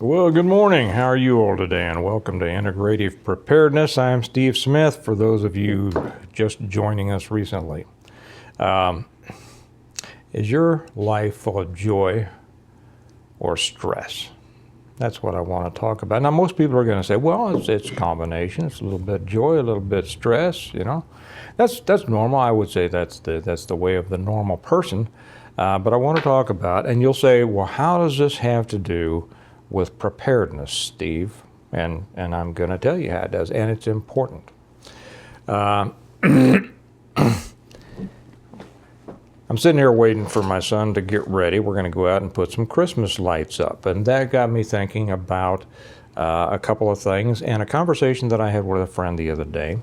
Well, good morning. How are you all today? And welcome to Integrative Preparedness. I'm Steve Smith, for those of you just joining us recently. Is your life full of joy or stress? That's what I want to talk about. Now, most people are going to say, well, it's a combination. It's a little bit joy, a little bit stress, you know. That's normal. I would say that's the way of the normal person. But I want to talk about, and you'll say, well, how does this have to do with preparedness, Steve? And I'm going to tell you how it does, and it's important. I'm sitting here waiting for my son to get ready. We're going to go out and put some Christmas lights up. And that got me thinking about a couple of things and a conversation that I had with a friend the other day.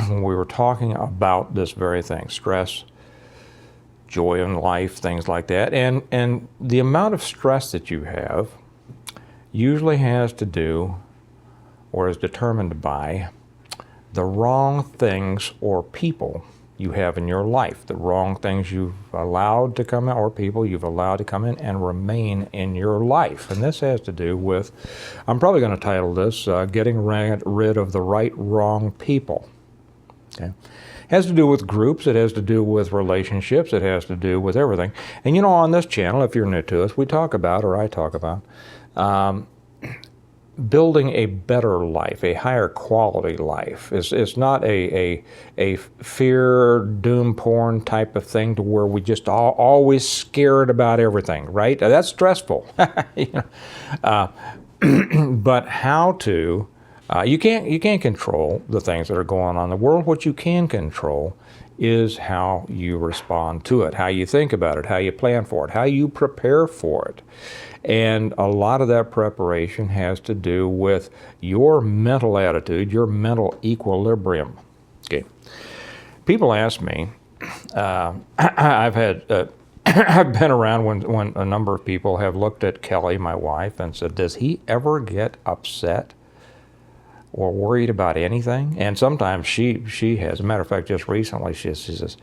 We were talking about this very thing, stress, joy in life, things like that. And the amount of stress that you have usually has to do or is determined by the wrong things or people you have in your life, the wrong things you've allowed to come in, or people you've allowed to come in and remain in your life. And this has to do with, I'm probably going to title this, Getting Rid of the Right Wrong People. Okay. It has to do with groups, it has to do with relationships, it has to do with everything. And you know, on this channel, if you're new to us, we talk about, or I talk about, building a better life, a higher quality life. It's not a fear, doom porn type of thing to where we just always scared about everything, right? That's stressful. You know? But how to, you can't control the things that are going on in the world. What you can control is how you respond to it, how you think about it, how you plan for it, how you prepare for it. And a lot of that preparation has to do with your mental attitude, your mental equilibrium. Okay. People ask me, I've had, I've been around when a number of people have looked at Kelly, my wife, and said, does he ever get upset or worried about anything? And sometimes she has. As a matter of fact, just recently she says,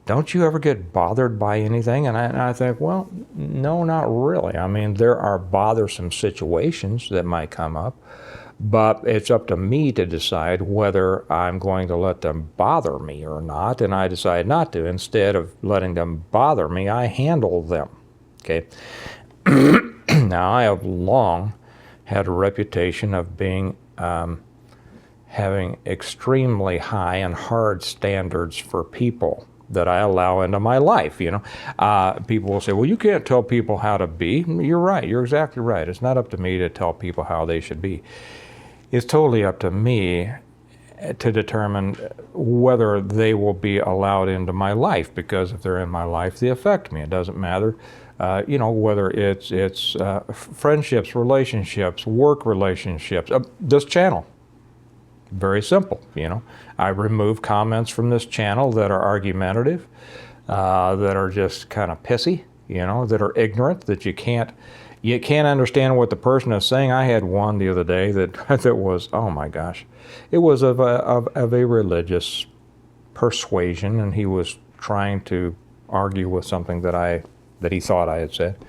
don't you ever get bothered by anything? And I think, well, no, not really. I mean, there are bothersome situations that might come up, but it's up to me to decide whether I'm going to let them bother me or not, and I decide not to. Instead of letting them bother me, I handle them, okay? Now, I have long had a reputation of being having extremely high and hard standards for people that I allow into my life. You know, people will say, well, you can't tell people how to be. You're right. You're exactly right. It's not up to me to tell people how they should be. It's totally up to me to determine whether they will be allowed into my life, because if they're in my life, they affect me. It doesn't matter, you know, whether it's friendships, relationships, work relationships, this channel. Very simple, you know. I remove comments from this channel that are argumentative, that are just kind of pissy, you know, that are ignorant, that you can't understand what the person is saying. I had one the other day that was, oh my gosh, it was of a religious persuasion, and he was trying to argue with something that he thought I had said.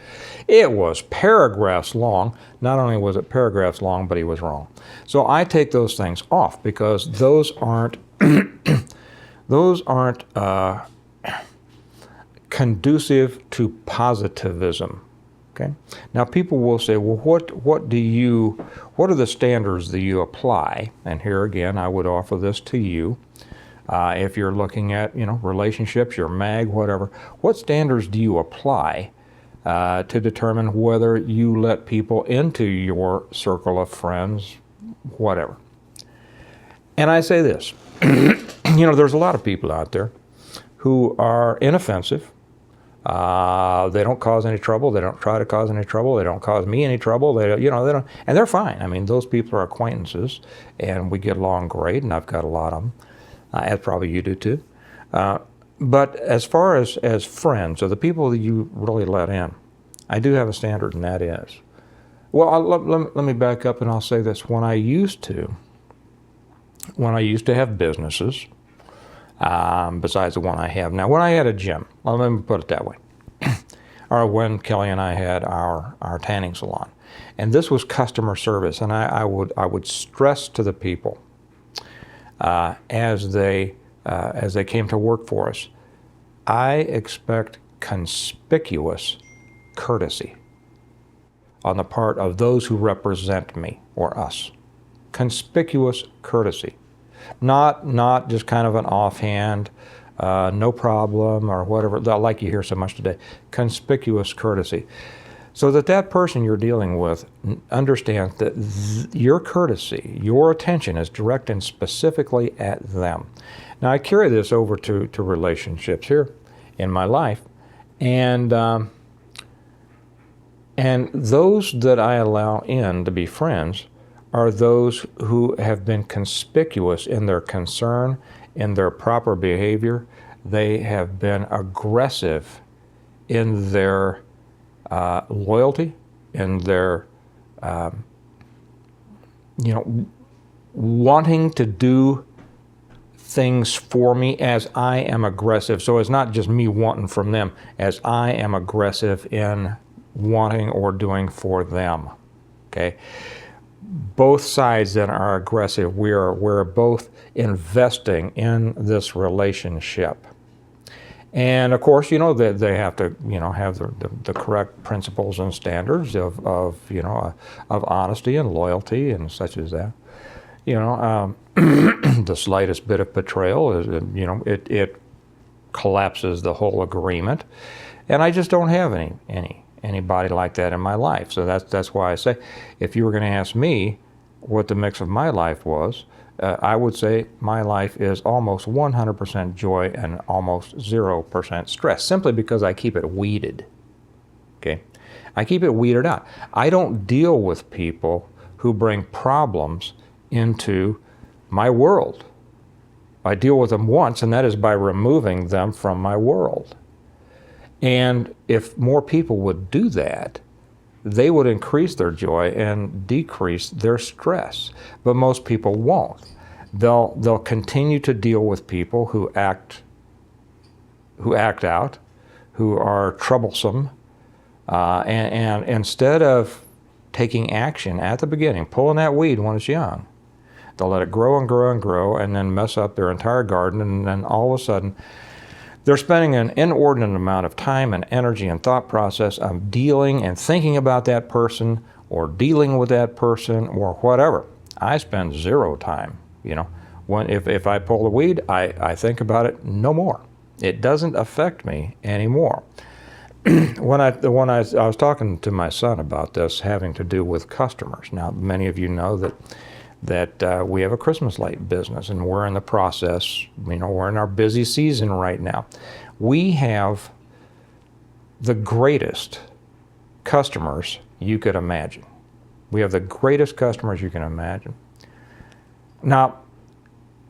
It was paragraphs long. Not only was it paragraphs long, but he was wrong. So I take those things off, because those aren't conducive to positivism. Okay. Now people will say, well, what are the standards that you apply? And here again, I would offer this to you. If you're looking at, you know, relationships, your mag, whatever, what standards do you apply to determine whether you let people into your circle of friends, whatever? And I say this, you know, there's a lot of people out there who are inoffensive. They don't cause any trouble. They don't try to cause any trouble. They don't cause me any trouble. They don't, and they're fine. I mean, those people are acquaintances, and we get along great, and I've got a lot of them. As probably you do too. But as far as friends, or the people that you really let in, I do have a standard, and that is, well, let me back up and I'll say this. When I used to have businesses, besides the one I have now, when I had a gym, well, let me put it that way. or when Kelly and I had our tanning salon. And this was customer service, and I would stress to the people as they came to work for us, I expect conspicuous courtesy on the part of those who represent me or us. Conspicuous courtesy, not just kind of an offhand, no problem or whatever, like you hear so much today. Conspicuous courtesy, so that person you're dealing with understands that your courtesy, your attention is directed specifically at them. Now I carry this over to relationships here in my life, and those that I allow in to be friends are those who have been conspicuous in their concern, in their proper behavior. They have been aggressive in their loyalty, in their wanting to do things for me as I am aggressive. So it's not just me wanting from them, as I am aggressive in wanting or doing for them. Okay? Both sides then are aggressive. We're both investing in this relationship. And of course, that they have to, have the correct principles and standards of honesty and loyalty and such as that. The slightest bit of betrayal is, it collapses the whole agreement. And I just don't have anybody like that in my life. So that's why I say, if you were going to ask me what the mix of my life was, I would say my life is almost 100% joy and almost 0% stress, simply because I keep it weeded. Okay? I keep it weeded out. I don't deal with people who bring problems into my world. I deal with them once, and that is by removing them from my world. And if more people would do that, they would increase their joy and decrease their stress. But most people won't. They'll continue to deal with people who act out, who are troublesome, and instead of taking action at the beginning, pulling that weed when it's young, they'll let it grow and grow and grow, and then mess up their entire garden, and then all of a sudden they're spending an inordinate amount of time and energy and thought process of dealing and thinking about that person or dealing with that person or whatever. I spend zero time. If I pull the weed, I think about it no more. It doesn't affect me anymore. When I was talking to my son about this, having to do with customers. Now, many of you know that we have a Christmas light business, and we're in the process, we're in our busy season right now. We have the greatest customers you could imagine. We have the greatest customers you can imagine. Now,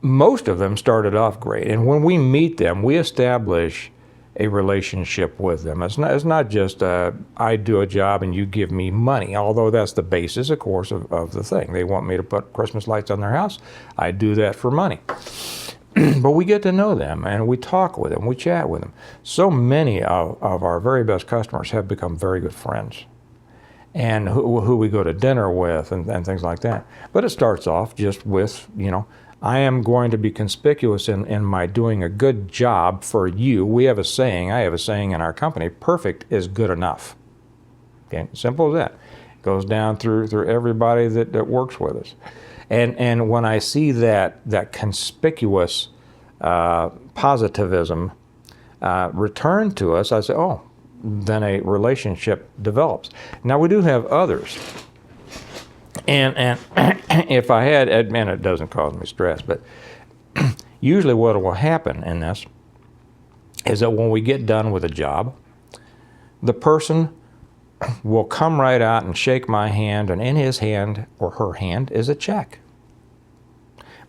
most of them started off great, and when we meet them, we establish a relationship with them. It's not just I do a job and you give me money, although that's the basis, of course, of the thing. They want me to put Christmas lights on their house. I do that for money. But we get to know them, and we talk with them, we chat with them. So many of our very best customers have become very good friends, and who we go to dinner with and things like that. But it starts off just with, I am going to be conspicuous in my doing a good job for you. I have a saying in our company, perfect is good enough. Okay, simple as that. It goes down through everybody that works with us. And when I see that conspicuous positivism returned to us, I say, oh, then a relationship develops. Now, we do have others. And if I had, and it doesn't cause me stress, but usually what will happen in this is that when we get done with a job, the person will come right out and shake my hand, and in his hand or her hand is a check.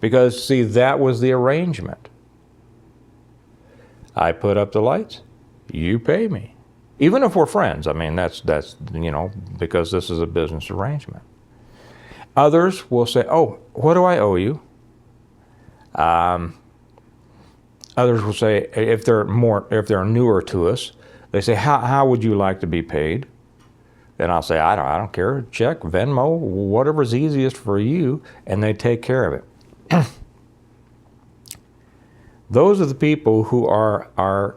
Because, see, that was the arrangement. I put up the lights, you pay me. Even if we're friends, that's because this is a business arrangement. Others will say, oh, what do I owe you? Others will say, if they're newer to us, They say, how would you like to be paid? And I'll say, I don't care, check, Venmo, whatever's easiest for you, and they take care of it. Those are the people who are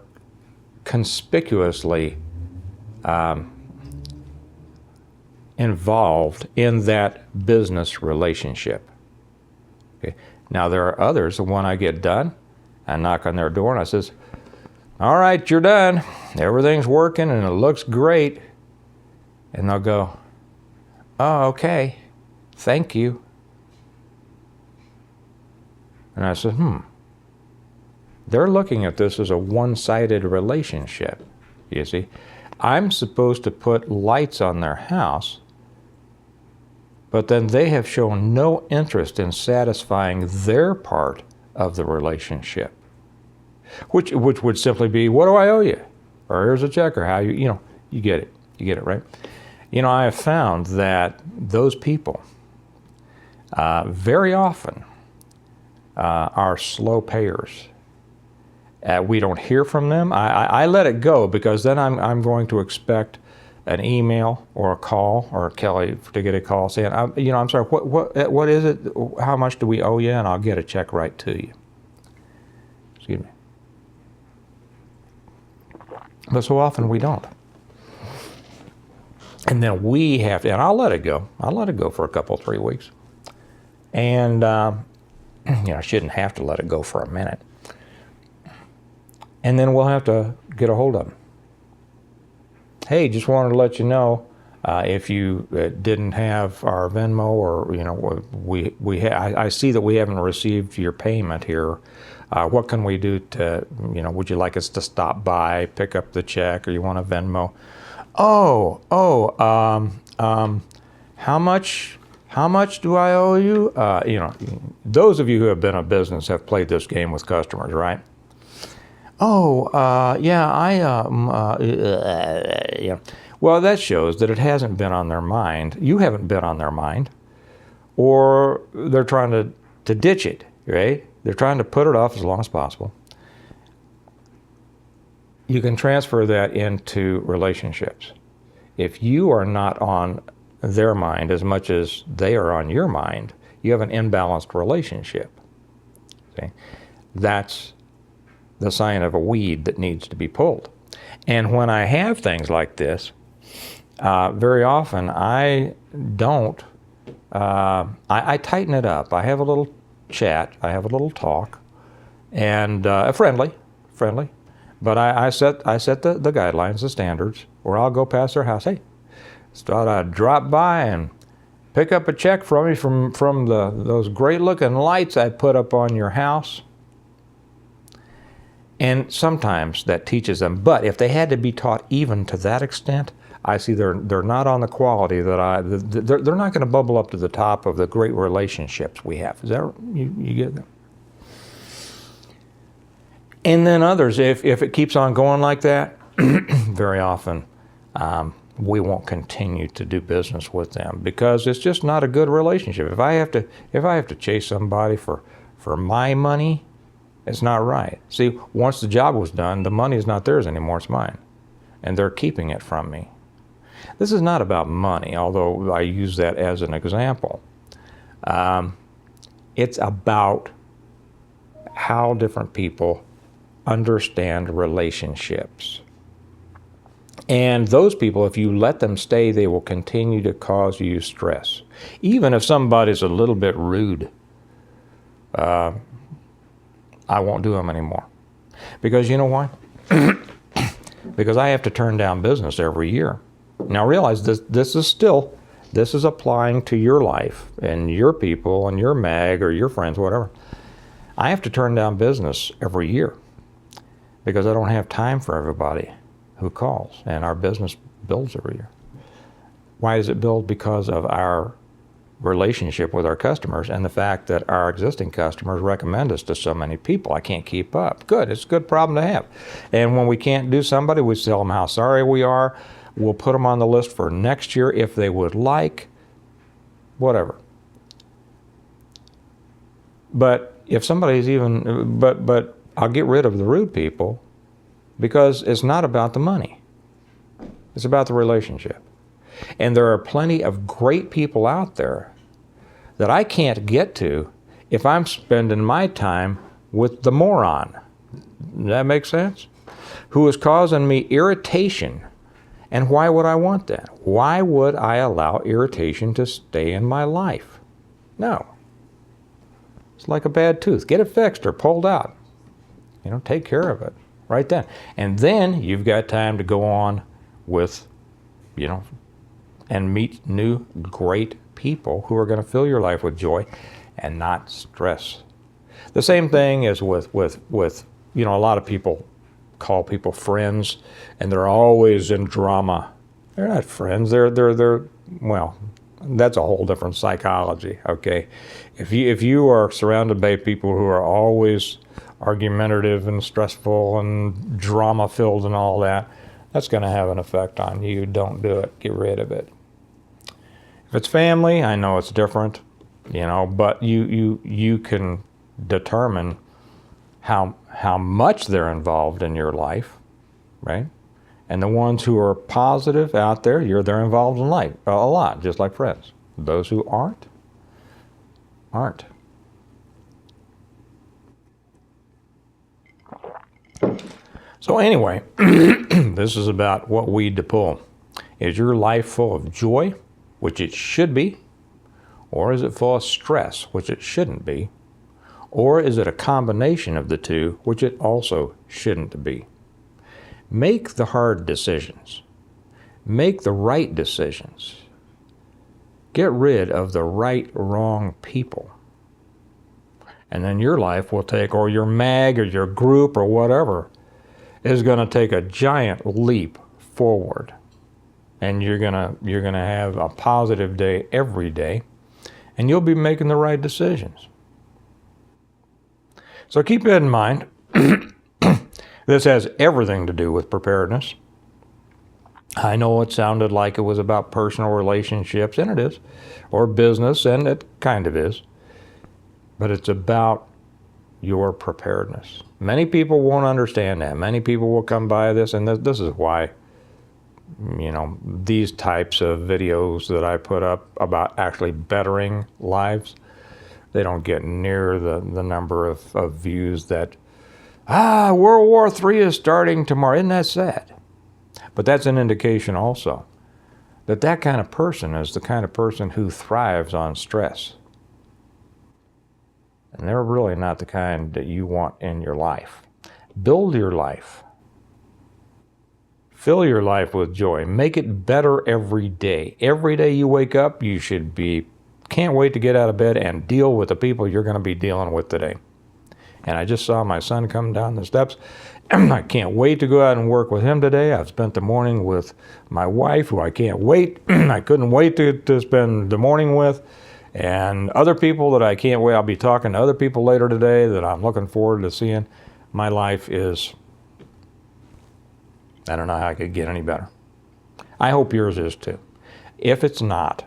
conspicuously involved in that business relationship. Okay. Now there are others, when I get done, I knock on their door and I says, all right, you're done. Everything's working and it looks great. And they'll go, oh, okay, thank you. And I said, they're looking at this as a one-sided relationship, you see. I'm supposed to put lights on their house, but then they have shown no interest in satisfying their part of the relationship, which would simply be, what do I owe you? Or here's a check, or how you get it. You get it, right? I have found that those people very often are slow payers. We don't hear from them. I let it go because then I'm going to expect an email or a call or Kelly to get a call saying, I'm sorry, what is it? How much do we owe you? And I'll get a check right to you. Excuse me. But so often we don't. And then we have to, and I'll let it go. I'll let it go for a couple, 3 weeks. And, I shouldn't have to let it go for a minute. And then we'll have to get a hold of them. Hey, just wanted to let you know, if you didn't have our Venmo, or I see that we haven't received your payment here. What can we do to, would you like us to stop by, pick up the check, or you want a Venmo? How much do I owe you? Those of you who have been in business have played this game with customers, right? Well, that shows that it hasn't been on their mind. You haven't been on their mind, or they're trying to ditch it, right? They're trying to put it off as long as possible. You can transfer that into relationships. If you are not on their mind as much as they are on your mind, you have an imbalanced relationship. Okay? That's the sign of a weed that needs to be pulled. And when I have things like this, very often I don't, I tighten it up. I have a little chat, I have a little talk, and friendly, but I set the guidelines, the standards, or I'll go past their house. Hey, thought I'd drop by and pick up a check from you from those great looking lights I put up on your house. And sometimes that teaches them, but if they had to be taught even to that extent, I see they're not on the quality that they're not going to bubble up to the top of the great relationships we have. Is that, you get that? And then others, if it keeps on going like that, very often we won't continue to do business with them because it's just not a good relationship. If I have to chase somebody for my money, it's not right. See, once the job was done, the money is not theirs anymore, it's mine. And they're keeping it from me. This is not about money, although I use that as an example. It's about how different people understand relationships. And those people, if you let them stay, they will continue to cause you stress. Even if somebody's a little bit rude, I won't do them anymore. Because you know why? Because I have to turn down business every year. Now realize this is applying to your life and your people and your mag or your friends, whatever. I have to turn down business every year because I don't have time for everybody who calls, and our business builds every year. Why does it build? Because of our relationship with our customers and the fact that our existing customers recommend us to so many people. I can't keep up. Good, it's a good problem to have. And when we can't do somebody, we tell them how sorry we are. We'll put them on the list for next year if they would like, whatever. But if somebody's but I'll get rid of the rude people because it's not about the money. It's about the relationship. And there are plenty of great people out there that I can't get to if I'm spending my time with the moron. Does that make sense? Who is causing me irritation. And why would I want that? Why would I allow irritation to stay in my life? No. It's like a bad tooth. Get it fixed or pulled out. Take care of it right then. And then you've got time to go on with, and meet new great people who are going to fill your life with joy and not stress. The same thing is with a lot of people call people friends, and they're always in drama. They're not friends. They're well, that's a whole different psychology, okay? If you are surrounded by people who are always argumentative and stressful and drama-filled and all that, that's going to have an effect on you. Don't do it. Get rid of it. If it's family, I know it's different, but you can determine how much they're involved in your life, right? And the ones who are positive out there, they're involved in life a lot, just like friends. Those who aren't. So anyway, this is about what weed to pull. Is your life full of joy, which it should be, or is it full of stress, which it shouldn't be? Or is it a combination of the two, which it also shouldn't be? Make the hard decisions. Make the right decisions. Get rid of the wrong people. And then your life will take, or your mag or your group or whatever, is going to take a giant leap forward. And you're gonna have a positive day every day, and you'll be making the right decisions. So keep that in mind. This has everything to do with preparedness. I know it sounded like it was about personal relationships, and it is, or business, and it kind of is. But it's about your preparedness. Many people won't understand that. Many people will come by this, and this is why, these types of videos that I put up about actually bettering lives, they don't get near the number of views that, World War III is starting tomorrow. Isn't that sad? But that's an indication also that kind of person is the kind of person who thrives on stress. And they're really not the kind that you want in your life. Build your life. Fill your life with joy. Make it better every day. Every day you wake up, you should can't wait to get out of bed and deal with the people you're going to be dealing with today. And I just saw my son come down the steps. I can't wait to go out and work with him today. I've spent the morning with my wife, who I can't wait. I couldn't wait to spend the morning with. And other people that I can't wait. I'll be talking to other people later today that I'm looking forward to seeing. My life is, I don't know how I could get any better. I hope yours is too. If it's not,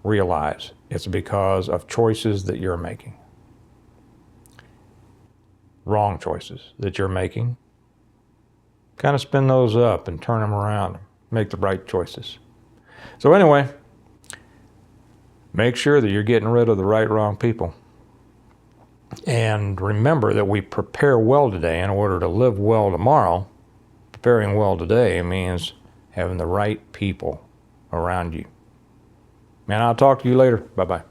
realize it's because of choices that you're making. Wrong choices that you're making. Kind of spin those up and turn them around. Make the right choices. So anyway, make sure that you're getting rid of the wrong people. And remember that we prepare well today in order to live well tomorrow. Preparing well today means having the right people around you. And I'll talk to you later. Bye-bye.